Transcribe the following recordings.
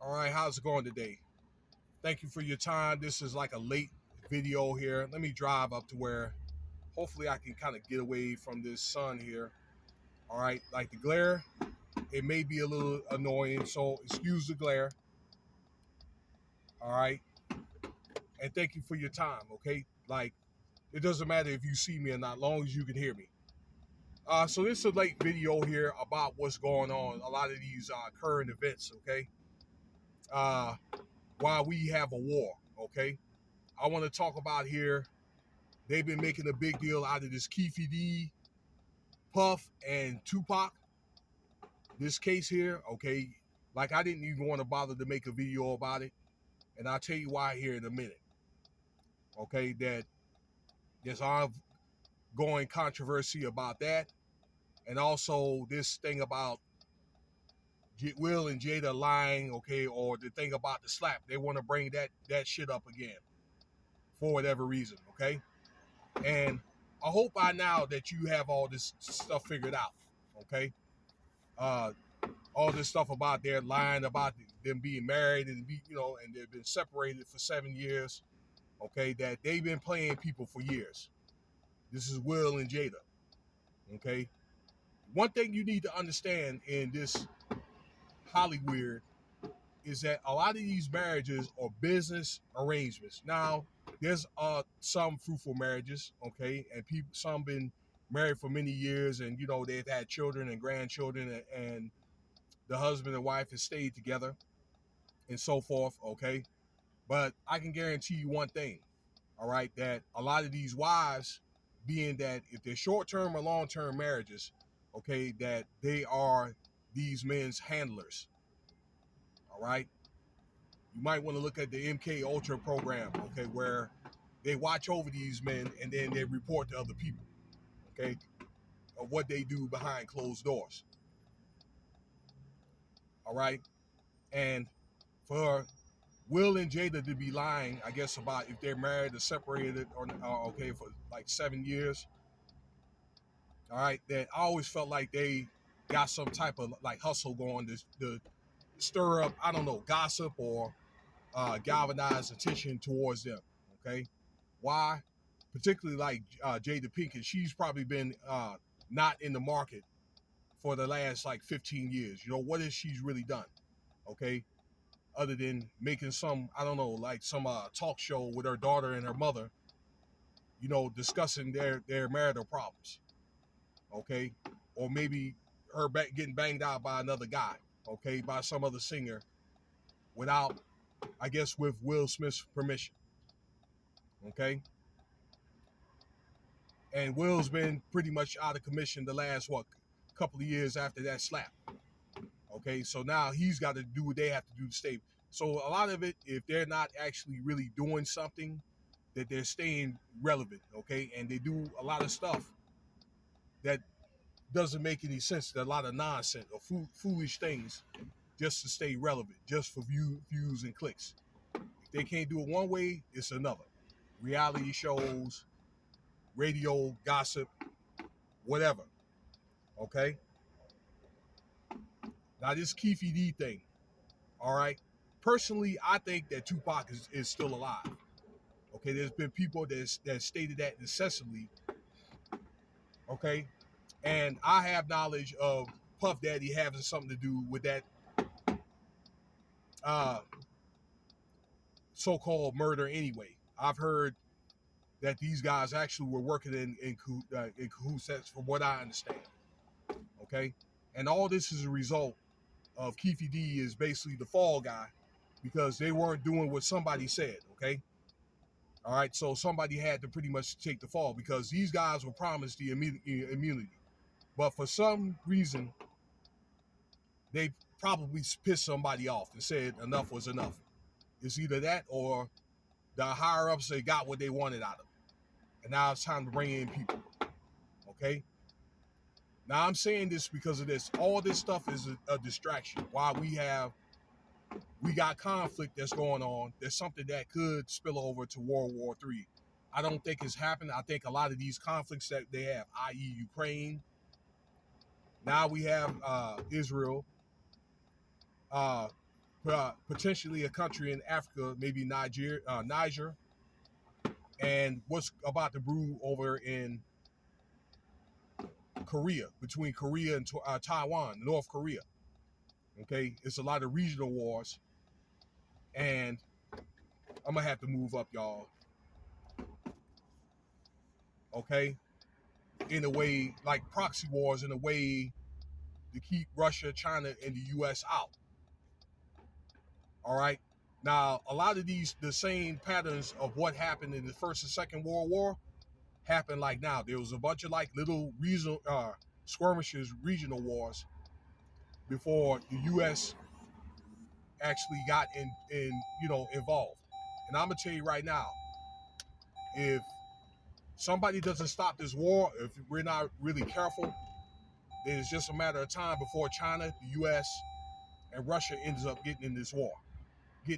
All right, how's it going today? Thank you for your time. This is like a late video here. Let me drive up to where hopefully I can kind of get away from this sun here. All right, like the glare, it may be a little annoying, so excuse the glare. All right, and thank you for your time. Okay, like it doesn't matter if you see me or not, long as you can hear me. So this is a late video here about what's going on. A lot of these current events. Okay, uh, while we have a war. Okay, I want to talk about here. They've been making a big deal out of this Keefe D, Puff, and Tupac. This case here, okay, like I didn't even want to bother to make a video about it, and I'll tell you why here in a minute. Okay, that there's ongoing controversy about that, and also this thing about Will and Jada lying, okay, or the thing about the slap. They want to bring that shit up again for whatever reason, okay. And I hope by now that you have all this stuff figured out, okay. Uh, all this stuff about their lying about them being married and and they've been separated for 7 years. Okay, that they've been playing people for years. This is Will and Jada. Okay, one thing you need to understand in this Hollywood is that a lot of these marriages are business arrangements. Now, there's some fruitful marriages, okay, and people some been married for many years, and they've had children and grandchildren, and the husband and wife has stayed together and so forth, okay? But I can guarantee you one thing, all right, that a lot of these wives, being that if they're short-term or long-term marriages, okay, that they are these men's handlers, all right? You might want to look at the MK Ultra program, okay, where they watch over these men and then they report to other people, okay, of what they do behind closed doors, all right? And for Will and Jada to be lying, I guess, about if they're married or separated or okay for like 7 years. All right, that I always felt like they got some type of like hustle going to stir up, I don't know, gossip or galvanize attention towards them. Okay, why? Particularly like Jada Pinkett, she's probably been not in the market for the last like 15 years. What has she's really done? Okay, other than making some, I don't know, like some talk show with her daughter and her mother, discussing their marital problems, okay, or maybe her getting banged out by another guy, okay, by some other singer, without, I guess, with Will Smith's permission, okay. And Will's been pretty much out of commission the last couple of years after that slap, okay. So now he's got to do what they have to do to stay. So a lot of it, if they're not actually really doing something, that they're staying relevant, okay? And they do a lot of stuff that doesn't make any sense. A lot of nonsense or foolish things just to stay relevant, just for views and clicks. If they can't do it one way, it's another. Reality shows, radio, gossip, whatever, okay? Now this Keefe D thing, all right? Personally, I think that Tupac is still alive. Okay, there's been people that stated that incessantly, okay? And I have knowledge of Puff Daddy having something to do with that uh, so-called murder anyway. I've heard that these guys actually were working in cahoots, from what I understand, okay? And all this is a result of Keefe D is basically the fall guy because they weren't doing what somebody said, okay? All right, so somebody had to pretty much take the fall because these guys were promised the immunity. But for some reason, they probably pissed somebody off and said enough was enough. It's either that or the higher ups, they got what they wanted out of it. And now it's time to bring in people. Okay? Now I'm saying this because of this. All this stuff is a distraction. While we got conflict that's going on, there's something that could spill over to World War III. I don't think it's happened. I think a lot of these conflicts that they have, i.e. Ukraine, now we have Israel, potentially a country in Africa, maybe Niger, and what's about to brew over in Korea, between Korea and Taiwan, North Korea. Okay, it's a lot of regional wars, and I'm gonna have to move up, y'all. Okay, in a way, like proxy wars, in a way to keep Russia, China, and the U.S. out. All right. Now, a lot of the same patterns of what happened in the First and Second World War, happened like now. There was a bunch of like little regional skirmishes, regional wars before the U.S. actually got involved. And I'm gonna tell you right now, if somebody doesn't stop this war, if we're not really careful, then it's just a matter of time before China, the U.S., and Russia ends up getting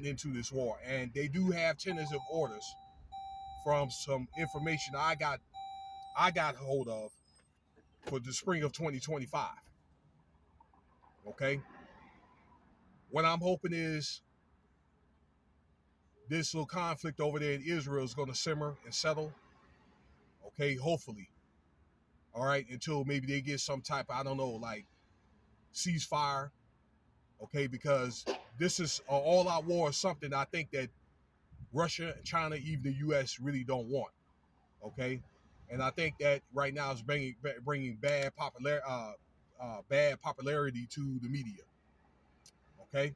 into this war. And they do have tentative orders from some information I got hold of for the spring of 2025. Okay, what I'm hoping is this little conflict over there in Israel is going to simmer and settle. Okay, hopefully. All right, until maybe they get some type of, I don't know, like ceasefire. Okay, because this is an all-out war, something I think that Russia, China, even the U.S. really don't want. Okay, and I think that right now is bringing bad popularity to the media. Okay,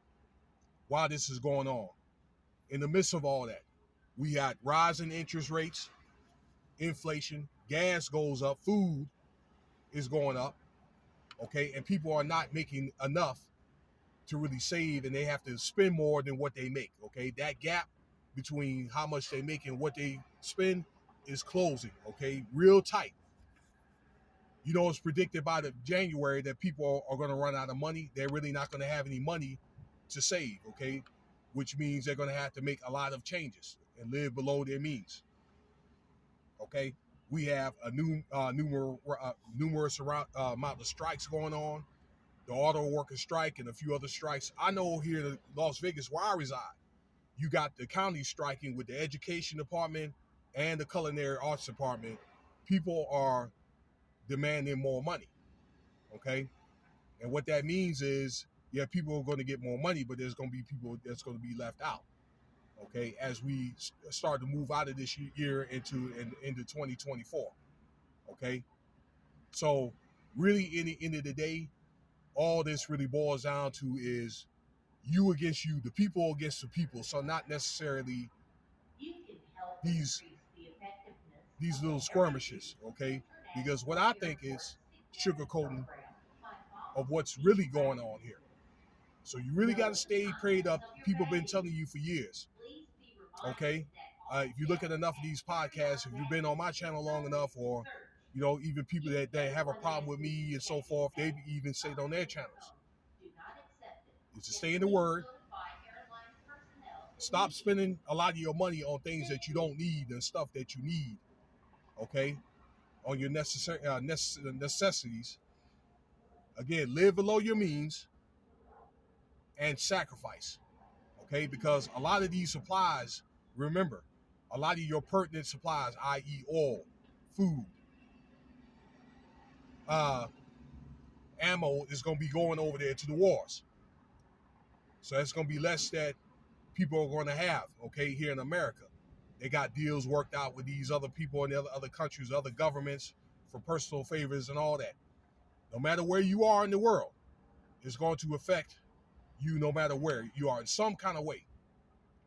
while this is going on, in the midst of all that, we got rising interest rates, inflation, gas goes up, food is going up. Okay, and people are not making enough to really save, and they have to spend more than what they make. Okay, that gap between how much they make and what they spend is closing. Okay, real tight. You know, it's predicted by the January that people are going to run out of money. They're really not going to have any money to save. Okay, which means they're going to have to make a lot of changes and live below their means. Okay, we have a numerous amount of strikes going on. The auto workers strike and a few other strikes. I know here in Las Vegas, where I reside, you got the county striking with the education department and the culinary arts department. People are demanding more money. Okay, and what that means is, yeah, people are going to get more money, but there's going to be people that's going to be left out. Okay, as we start to move out of this year into 2024. Okay, so really, in the end of the day, all this really boils down to is you against you, the people against the people. So not necessarily these little skirmishes, okay? Because what I think is sugarcoating of what's really going on here. So you really got to stay prayed up. People have been telling you for years, okay? If you look at enough of these podcasts, if you've been on my channel long enough, or even people that have a problem with me and so forth, they even say it on their channels. Is to stay in the word. Stop spending a lot of your money on things that you don't need and stuff that you need. Okay, on your necessities. Again, live below your means and sacrifice. Okay, because a lot of these supplies, remember, a lot of your pertinent supplies, i.e., oil, food, ammo, is going to be going over there to the wars. So it's going to be less that people are going to have, okay, here in America. They got deals worked out with these other people in the other countries, other governments for personal favors and all that. No matter where you are in the world, it's going to affect you no matter where you are in some kind of way.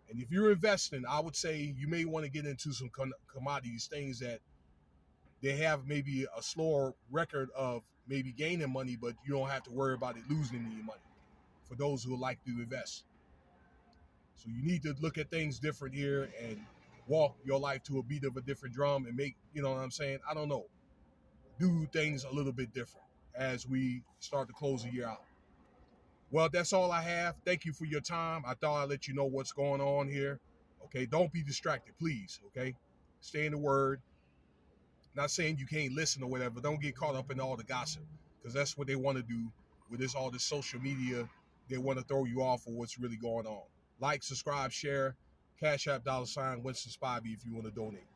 And if you're investing, I would say you may want to get into some commodities, things that they have maybe a slower record of maybe gaining money, but you don't have to worry about it losing any money for those who like to invest. So you need to look at things different here and walk your life to a beat of a different drum and make, you know what I'm saying? I don't know. Do things a little bit different as we start to close the year out. Well, that's all I have. Thank you for your time. I thought I'd let you know what's going on here. Okay, don't be distracted, please. Okay, stay in the word. Not saying you can't listen or whatever. Don't get caught up in all the gossip, because that's what they want to do with all this social media they want to throw you off of what's really going on. Like, subscribe, share, Cash App, $, Winston Spivey if you want to donate.